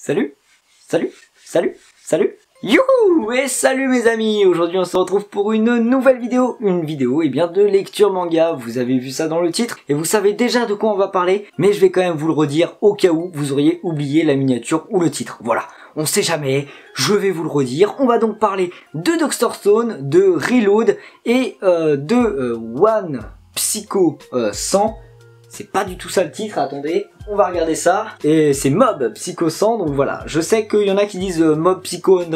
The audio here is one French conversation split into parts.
Salut, salut, salut, salut. Youhou et salut mes amis. Aujourd'hui on se retrouve pour une nouvelle vidéo. Une vidéo de lecture manga. Vous avez vu ça dans le titre et vous savez déjà de quoi on va parler. Mais je vais quand même vous le redire au cas où vous auriez oublié la miniature ou le titre. Voilà, on sait jamais, je vais vous le redire. On va donc parler de Dr Stone, de Reload et de One Psycho 100. C'est pas du tout ça le titre, attendez, on va regarder ça. Et c'est Mob Psycho 100, donc voilà. Je sais qu'il y en a qui disent Mob Psycho 100,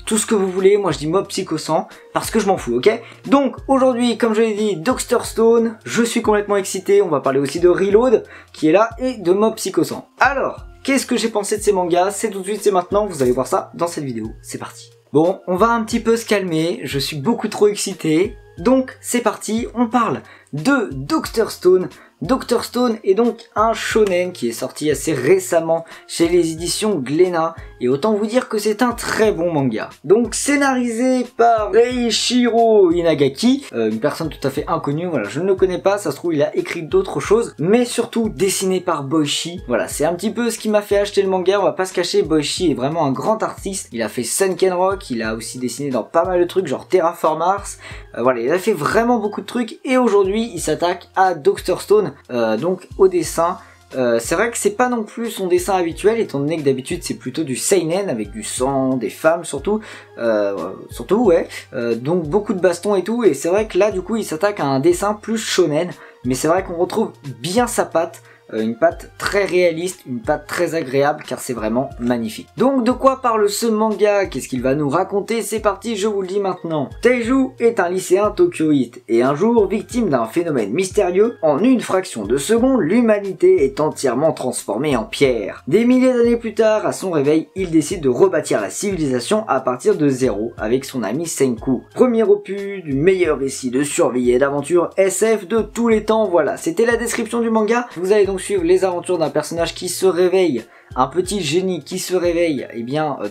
tout ce que vous voulez. Moi je dis Mob Psycho 100, parce que je m'en fous, ok? Donc aujourd'hui, comme je l'ai dit, Dr Stone, je suis complètement excité. On va parler aussi de Reload, qui est là, et de Mob Psycho 100. Alors, qu'est-ce que j'ai pensé de ces mangas? C'est tout de suite, c'est maintenant, vous allez voir ça dans cette vidéo. C'est parti. Bon, on va un petit peu se calmer, je suis beaucoup trop excité. Donc c'est parti, on parle de Dr Stone. Dr Stone est donc un shonen qui est sorti assez récemment chez les éditions Glénat, et autant vous dire que c'est un très bon manga. Donc scénarisé par Reishiro Inagaki, une personne tout à fait inconnue, voilà, je ne le connais pas, ça se trouve il a écrit d'autres choses, mais surtout dessiné par Boichi. Voilà, c'est un petit peu ce qui m'a fait acheter le manga, on va pas se cacher, Boichi est vraiment un grand artiste, il a fait Sunken Rock, il a aussi dessiné dans pas mal de trucs genre Terraform Mars, voilà, il a fait vraiment beaucoup de trucs, et aujourd'hui il s'attaque à Dr Stone, donc au dessin. C'est vrai que c'est pas non plus son dessin habituel, étant donné que d'habitude c'est plutôt du seinen avec du sang, des femmes surtout, ouais, donc beaucoup de bastons et tout, et c'est vrai que là du coup il s'attaque à un dessin plus shonen, mais c'est vrai qu'on retrouve bien sa patte. Une patte très réaliste, une patte très agréable, car c'est vraiment magnifique. Donc de quoi parle ce manga? Qu'est-ce qu'il va nous raconter? C'est parti, je vous le dis maintenant. Taiju est un lycéen tokyoïte, et un jour, victime d'un phénomène mystérieux, en une fraction de seconde, l'humanité est entièrement transformée en pierre. Des milliers d'années plus tard, à son réveil, il décide de rebâtir la civilisation à partir de zéro, avec son ami Senku. Premier opus du meilleur récit de survie et d'aventure SF de tous les temps, voilà, c'était la description du manga. Vous allez donc suivre les aventures d'un personnage qui se réveille, un petit génie qui se réveille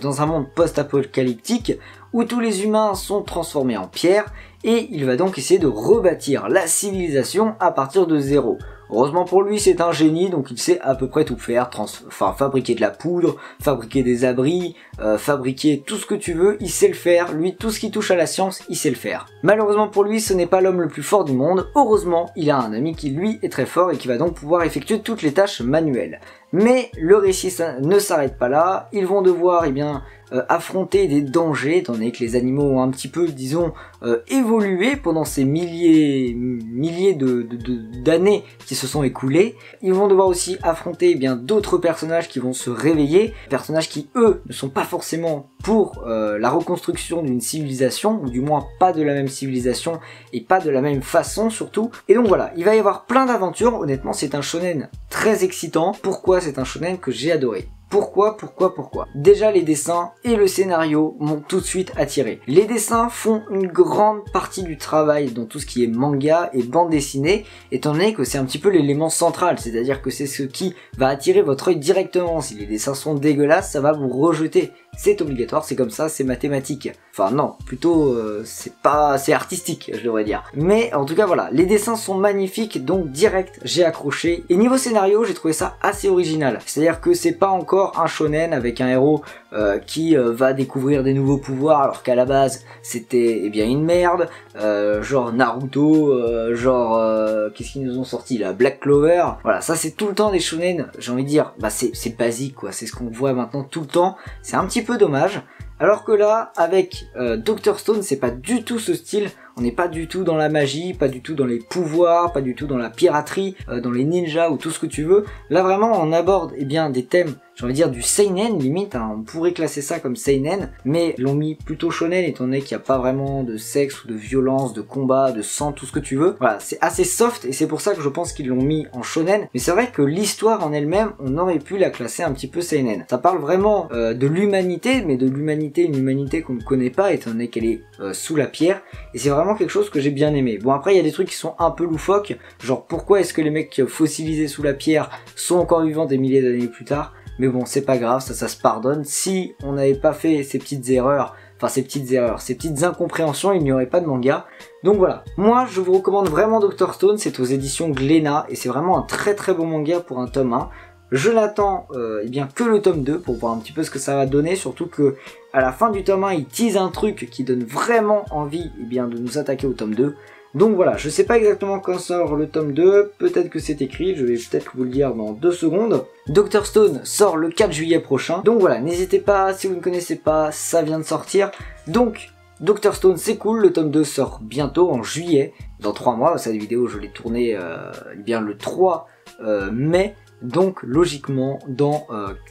dans un monde post-apocalyptique où tous les humains sont transformés en pierre, et il va donc essayer de rebâtir la civilisation à partir de zéro. Heureusement pour lui, c'est un génie, donc il sait à peu près tout faire, fabriquer de la poudre, fabriquer des abris, fabriquer tout ce que tu veux, il sait le faire. Lui, tout ce qui touche à la science, il sait le faire. Malheureusement pour lui, ce n'est pas l'homme le plus fort du monde. Heureusement, il a un ami qui lui est très fort et qui va donc pouvoir effectuer toutes les tâches manuelles. Mais le récit ne s'arrête pas là, ils vont devoir affronter des dangers, étant donné que les animaux ont un petit peu, disons, évolué pendant ces milliers d'années qui se sont écoulées. Ils vont devoir aussi affronter d'autres personnages qui vont se réveiller, personnages qui eux ne sont pas forcément pour la reconstruction d'une civilisation, ou du moins pas de la même civilisation et pas de la même façon surtout. Et donc voilà, il va y avoir plein d'aventures. Honnêtement, c'est un shonen très excitant. Pourquoi c'est un shonen que j'ai adoré? Pourquoi? Déjà les dessins et le scénario m'ont tout de suite attiré. Les dessins font une grande partie du travail dans tout ce qui est manga et bande dessinée, étant donné que c'est un petit peu l'élément central, c'est-à-dire que c'est ce qui va attirer votre œil directement. Si les dessins sont dégueulasses, ça va vous rejeter. C'est obligatoire, c'est comme ça, c'est mathématique. Enfin non, plutôt c'est artistique, je devrais dire. Mais en tout cas voilà, les dessins sont magnifiques, donc direct, j'ai accroché. Et niveau scénario, j'ai trouvé ça assez original. C'est-à-dire que c'est pas encore un shonen avec un héros qui va découvrir des nouveaux pouvoirs, alors qu'à la base c'était une merde, genre Naruto, qu'est-ce qu'ils nous ont sorti là, Black Clover. Voilà, ça c'est tout le temps des shonen, j'ai envie de dire, c'est basique quoi, c'est ce qu'on voit maintenant tout le temps, c'est un petit peu dommage. Alors que là, avec Dr Stone, c'est pas du tout ce style. On n'est pas du tout dans la magie, pas du tout dans les pouvoirs, pas du tout dans la piraterie, dans les ninjas ou tout ce que tu veux. Là vraiment, on aborde des thèmes, j'ai envie de dire du seinen limite, hein, on pourrait classer ça comme seinen, mais ils l'ont mis plutôt shonen étant donné qu'il n'y a pas vraiment de sexe ou de violence, de combat, de sang, tout ce que tu veux. Voilà, c'est assez soft et c'est pour ça que je pense qu'ils l'ont mis en shonen. Mais c'est vrai que l'histoire en elle-même, on aurait pu la classer un petit peu seinen. Ça parle vraiment de l'humanité, mais de l'humanité, une humanité qu'on ne connaît pas étant donné qu'elle est sous la pierre, et c'est vraiment quelque chose que j'ai bien aimé. Bon après il y a des trucs qui sont un peu loufoques, genre pourquoi est-ce que les mecs fossilisés sous la pierre sont encore vivants des milliers d'années plus tard, mais bon c'est pas grave, ça se pardonne. Si on n'avait pas fait ces petites erreurs, ces petites incompréhensions, il n'y aurait pas de manga. Donc voilà, moi je vous recommande vraiment Dr Stone, c'est aux éditions Glénat, et c'est vraiment un très très bon manga pour un tome 1. je n'attends eh bien que le tome 2 pour voir un petit peu ce que ça va donner, surtout que à la fin du tome 1 il tease un truc qui donne vraiment envie eh bien, de nous attaquer au tome 2. Donc voilà, je sais pas exactement quand sort le tome 2, peut-être que c'est écrit, je vais peut-être vous le dire dans 2 secondes. Dr Stone sort le 4 juillet prochain, donc voilà, n'hésitez pas, si vous ne connaissez pas, ça vient de sortir. Donc, Dr Stone c'est cool, le tome 2 sort bientôt, en juillet, dans 3 mois, cette vidéo je l'ai tournée eh bien, le 3 mai, donc logiquement dans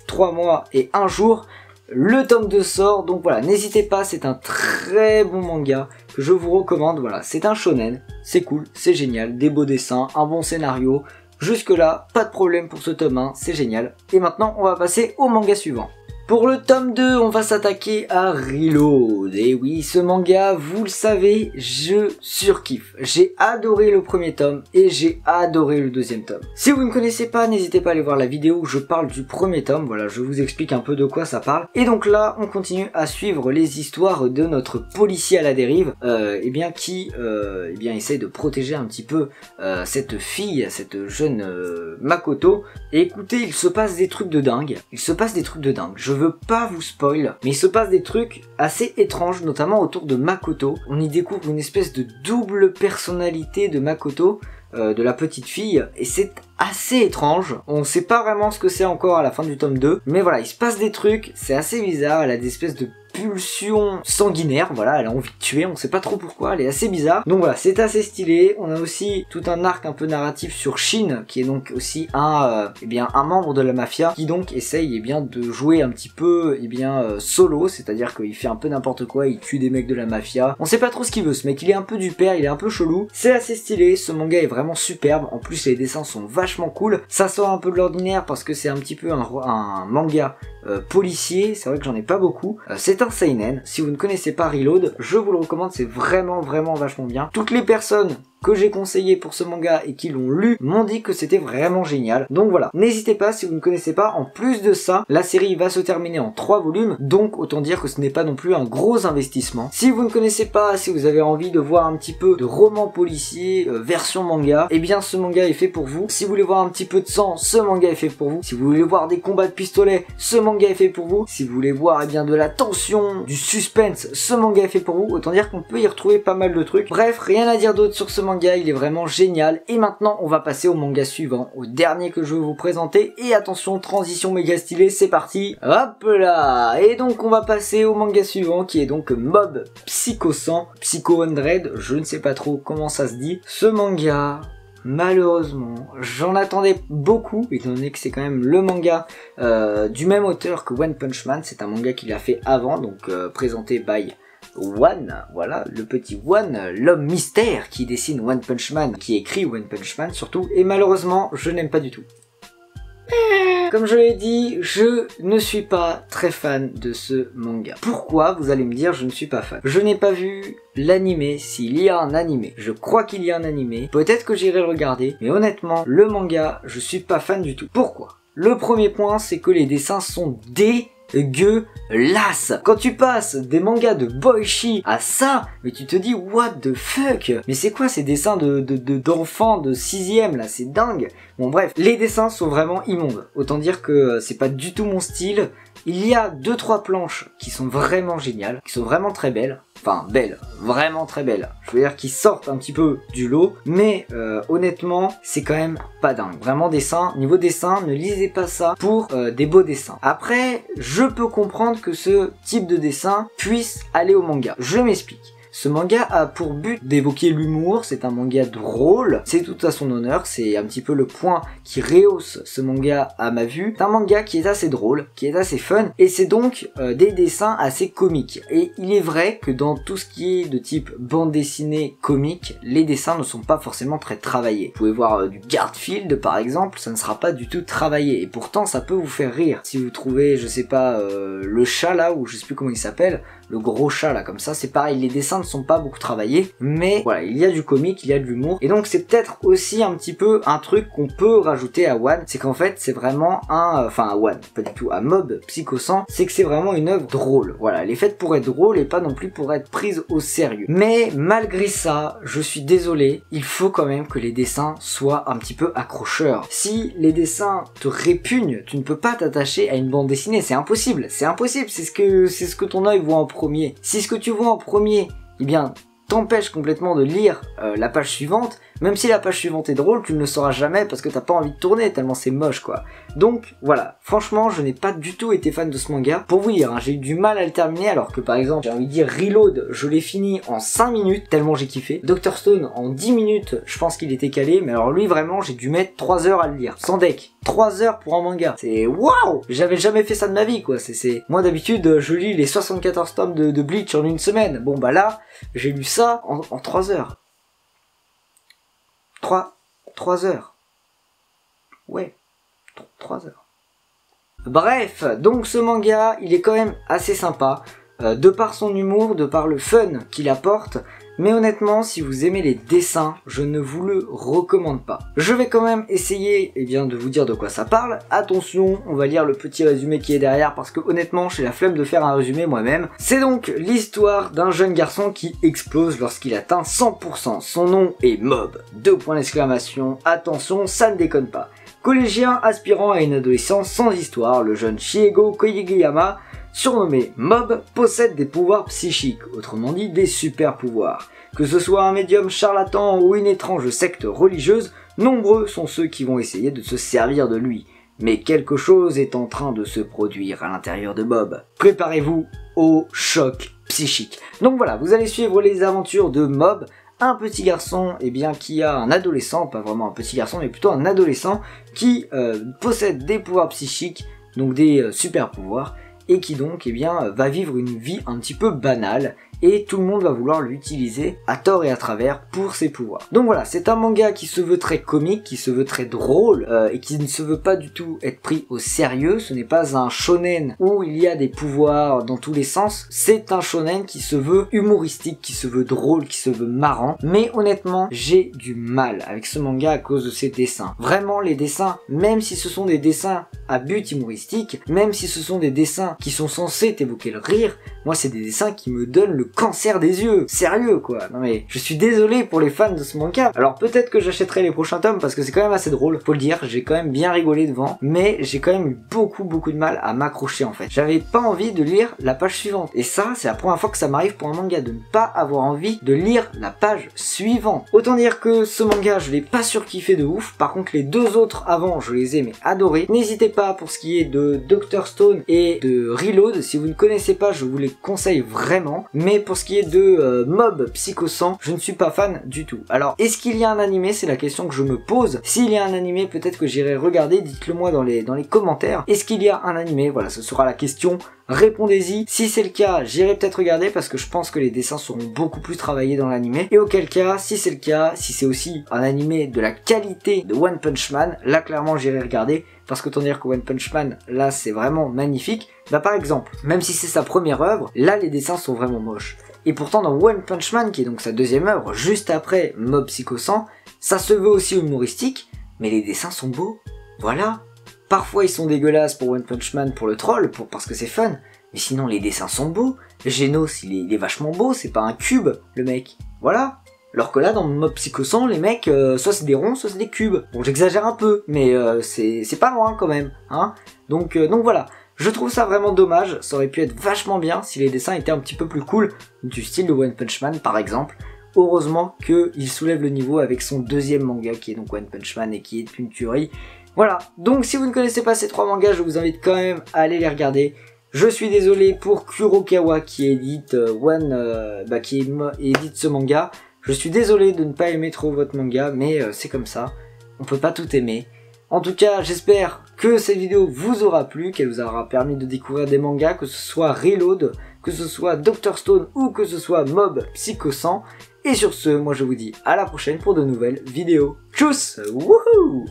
3 mois et 1 jour, le tome 2 sort, donc voilà, n'hésitez pas, c'est un très bon manga que je vous recommande, voilà, c'est un shonen, c'est cool, c'est génial, des beaux dessins, un bon scénario, jusque là, pas de problème pour ce tome 1, c'est génial. Et maintenant, on va passer au manga suivant. Pour le tome 2, on va s'attaquer à Reload. Et oui, ce manga, vous le savez, je surkiffe. J'ai adoré le premier tome et j'ai adoré le deuxième tome. Si vous ne connaissez pas, n'hésitez pas à aller voir la vidéo où je parle du premier tome. Voilà, je vous explique un peu de quoi ça parle. Et donc là, on continue à suivre les histoires de notre policier à la dérive, eh bien qui eh bien essaye de protéger un petit peu cette fille, cette jeune Makoto. Et écoutez, il se passe des trucs de dingue. Il se passe des trucs de dingue. Je veux pas vous spoil, mais il se passe des trucs assez étranges, notamment autour de Makoto. On y découvre une espèce de double personnalité de Makoto, de la petite fille, et c'est assez étrange. On sait pas vraiment ce que c'est encore à la fin du tome 2, mais voilà, il se passe des trucs, c'est assez bizarre, elle a des espèces de pulsions sanguinaires, voilà, elle a envie de tuer, on sait pas trop pourquoi, elle est assez bizarre. Donc voilà, c'est assez stylé. On a aussi tout un arc un peu narratif sur Shin, qui est donc aussi un eh bien un membre de la mafia, qui donc essaye eh bien de jouer un petit peu eh bien solo, c'est-à-dire qu'il fait un peu n'importe quoi, il tue des mecs de la mafia. On sait pas trop ce qu'il veut, ce mec, il est un peu du père, il est un peu chelou. C'est assez stylé, ce manga est vraiment superbe. En plus, les dessins sont vachement cool. Ça sort un peu de l'ordinaire parce que c'est un petit peu un manga policier, c'est vrai que j'en ai pas beaucoup. C'est un seinen, si vous ne connaissez pas Reload, je vous le recommande, c'est vraiment vachement bien. Toutes les personnes que j'ai conseillé pour ce manga et qui l'ont lu m'ont dit que c'était vraiment génial. Donc voilà, n'hésitez pas si vous ne connaissez pas. En plus de ça, la série va se terminer en 3 volumes, donc autant dire que ce n'est pas non plus un gros investissement. Si vous ne connaissez pas, si vous avez envie de voir un petit peu de roman policier version manga, eh bien ce manga est fait pour vous. Si vous voulez voir un petit peu de sang, ce manga est fait pour vous. Si vous voulez voir des combats de pistolet, ce manga est fait pour vous. Si vous voulez voir eh bien de la tension, du suspense, ce manga est fait pour vous. Autant dire qu'on peut y retrouver pas mal de trucs. Bref, rien à dire d'autre sur ce manga, il est vraiment génial. Et maintenant, on va passer au manga suivant, au dernier que je vais vous présenter. Et attention, transition méga stylée, c'est parti. Hop là. Et donc, on va passer au manga suivant, qui est donc Mob Psycho 100, Psycho 100, je ne sais pas trop comment ça se dit. Ce manga, malheureusement, j'en attendais beaucoup, étant donné que c'est quand même le manga du même auteur que One Punch Man. C'est un manga qu'il a fait avant, donc présenté by One, voilà, le petit One, l'homme mystère qui dessine One Punch Man, qui écrit One Punch Man surtout, et malheureusement, je n'aime pas du tout. Comme je l'ai dit, je ne suis pas très fan de ce manga. Pourquoi, vous allez me dire, je ne suis pas fan? Je n'ai pas vu l'animé, s'il y a un animé. Je crois qu'il y a un animé, peut-être que j'irai le regarder, mais honnêtement, le manga, je suis pas fan du tout. Pourquoi? Le premier point, c'est que les dessins sont dégueulasses. Quand tu passes des mangas de Boichi à ça, mais tu te dis what the fuck, mais c'est quoi ces dessins d'enfants de 6ème là, c'est dingue. Bon bref, les dessins sont vraiment immondes, autant dire que c'est pas du tout mon style. Il y a 2-3 planches qui sont vraiment géniales, qui sont vraiment très belles. Enfin, belles, vraiment très belles. Je veux dire qu'ils sortent un petit peu du lot, mais honnêtement, c'est quand même pas dingue. Vraiment niveau dessin, ne lisez pas ça pour des beaux dessins. Après, je peux comprendre que ce type de dessin puisse aller au manga. Je m'explique. Ce manga a pour but d'évoquer l'humour, c'est un manga drôle, c'est tout à son honneur, c'est un petit peu le point qui rehausse ce manga à ma vue. C'est un manga qui est assez drôle, qui est assez fun, et c'est donc des dessins assez comiques. Et il est vrai que dans tout ce qui est de type bande dessinée comique, les dessins ne sont pas forcément très travaillés. Vous pouvez voir du Garfield par exemple, ça ne sera pas du tout travaillé, et pourtant ça peut vous faire rire. Si vous trouvez, je sais pas, le chat là, ou je sais plus comment il s'appelle, le gros chat là comme ça, c'est pareil, les dessins ne sont pas beaucoup travaillés, mais voilà, il y a du comique, il y a de l'humour, et donc c'est peut-être aussi un petit peu un truc qu'on peut rajouter à One, c'est qu'en fait c'est vraiment enfin à One, pas du tout, à Mob Psycho 100, c'est que c'est vraiment une œuvre drôle, voilà, elle est faite pour être drôle et pas non plus pour être prise au sérieux. Mais malgré ça, je suis désolé, il faut quand même que les dessins soient un petit peu accrocheurs. Si les dessins te répugnent, tu ne peux pas t'attacher à une bande dessinée, c'est impossible, c'est ce que ton œil voit en premier. Si ce que tu vois en premier, eh bien, t'empêche complètement de lire la page suivante, même si la page suivante est drôle, tu ne le sauras jamais parce que t'as pas envie de tourner tellement c'est moche quoi. Donc voilà, franchement je n'ai pas du tout été fan de ce manga. Pour vous dire, hein, j'ai eu du mal à le terminer alors que par exemple j'ai envie de dire Reload, je l'ai fini en 5 minutes tellement j'ai kiffé. Dr Stone en 10 minutes, je pense qu'il était calé, mais alors lui vraiment j'ai dû mettre 3 heures à le lire, sans deck. 3 heures pour un manga, c'est waouh! J'avais jamais fait ça de ma vie quoi, moi d'habitude je lis les 74 tomes de Bleach en une semaine. Bon bah là, j'ai lu ça en 3 heures. 3 heures. Ouais, 3 heures. Bref, donc ce manga, il est quand même assez sympa, de par son humour, de par le fun qu'il apporte, mais honnêtement, si vous aimez les dessins, je ne vous le recommande pas. Je vais quand même essayer de vous dire de quoi ça parle. Attention, on va lire le petit résumé qui est derrière parce que honnêtement, j'ai la flemme de faire un résumé moi-même. C'est donc l'histoire d'un jeune garçon qui explose lorsqu'il atteint 100%. Son nom est Mob. 2 points d'exclamation. Attention, ça ne déconne pas. Collégien aspirant à une adolescence sans histoire, le jeune Shiego Koyigiyama, surnommé Mob, possède des pouvoirs psychiques, autrement dit des super pouvoirs. Que ce soit un médium charlatan ou une étrange secte religieuse, nombreux sont ceux qui vont essayer de se servir de lui. Mais quelque chose est en train de se produire à l'intérieur de Mob. Préparez-vous au choc psychique. Donc voilà, vous allez suivre les aventures de Mob, un petit garçon qui a un adolescent, pas vraiment un petit garçon mais plutôt un adolescent qui possède des pouvoirs psychiques, donc des super pouvoirs, et qui donc va vivre une vie un petit peu banale et tout le monde va vouloir l'utiliser à tort et à travers pour ses pouvoirs. Donc voilà, c'est un manga qui se veut très comique, qui se veut très drôle et qui ne se veut pas du tout être pris au sérieux. Ce n'est pas un shonen où il y a des pouvoirs dans tous les sens, c'est un shonen qui se veut humoristique, qui se veut drôle, qui se veut marrant, mais honnêtement j'ai du mal avec ce manga à cause de ses dessins. Vraiment les dessins, même si ce sont des dessins à but humoristique, même si ce sont des dessins qui sont censés t'évoquer le rire, moi c'est des dessins qui me donnent le cancer des yeux, sérieux quoi. Non mais je suis désolé pour les fans de ce manga. Alors peut-être que j'achèterai les prochains tomes parce que c'est quand même assez drôle, faut le dire, j'ai quand même bien rigolé devant, mais j'ai quand même eu beaucoup de mal à m'accrocher en fait. J'avais pas envie de lire la page suivante, et ça c'est la première fois que ça m'arrive pour un manga, de ne pas avoir envie de lire la page suivante. Autant dire que ce manga je l'ai pas surkiffé de ouf, par contre les 2 autres avant je les ai mais adorés. N'hésitez pas pour ce qui est de Dr Stone et de Reload, si vous ne connaissez pas je vous les conseille vraiment, mais pour ce qui est de Mob Psycho 100, je ne suis pas fan du tout. Alors, est-ce qu'il y a un animé? C'est la question que je me pose. S'il y a un animé, peut-être que j'irai regarder, dites-le moi dans les commentaires. Est-ce qu'il y a un animé? Voilà, ce sera la question. Répondez-y. Si c'est le cas, j'irai peut-être regarder parce que je pense que les dessins seront beaucoup plus travaillés dans l'animé. Et auquel cas, si c'est le cas, si c'est aussi un animé de la qualité de One Punch Man, là clairement j'irai regarder. Parce qu'autant dire que One Punch Man, là c'est vraiment magnifique. Bah par exemple, même si c'est sa première œuvre, là les dessins sont vraiment moches. Et pourtant dans One Punch Man, qui est donc sa deuxième œuvre, juste après Mob Psycho 100, ça se veut aussi humoristique, mais les dessins sont beaux. Voilà. Parfois ils sont dégueulasses pour One Punch Man, pour le troll, parce que c'est fun, mais sinon les dessins sont beaux. Genos il est vachement beau, c'est pas un cube le mec. Voilà. Alors que là, dans Mob Psycho 100, les mecs, soit c'est des ronds, soit c'est des cubes. Bon, j'exagère un peu, mais c'est pas loin quand même, hein. Donc voilà, je trouve ça vraiment dommage. Ça aurait pu être vachement bien si les dessins étaient un petit peu plus cool, du style de One Punch Man par exemple. Heureusement qu'il soulève le niveau avec son deuxième manga, qui est donc One Punch Man et qui est une tuerie. Voilà, donc si vous ne connaissez pas ces 3 mangas, je vous invite quand même à aller les regarder. Je suis désolé pour Kurokawa qui édite édite ce manga. Je suis désolé de ne pas aimer trop votre manga, mais c'est comme ça, on peut pas tout aimer. En tout cas, j'espère que cette vidéo vous aura plu, qu'elle vous aura permis de découvrir des mangas, que ce soit Reload, que ce soit Dr Stone ou que ce soit Mob Psycho 100. Et sur ce, moi je vous dis à la prochaine pour de nouvelles vidéos. Tchuss, wouhou!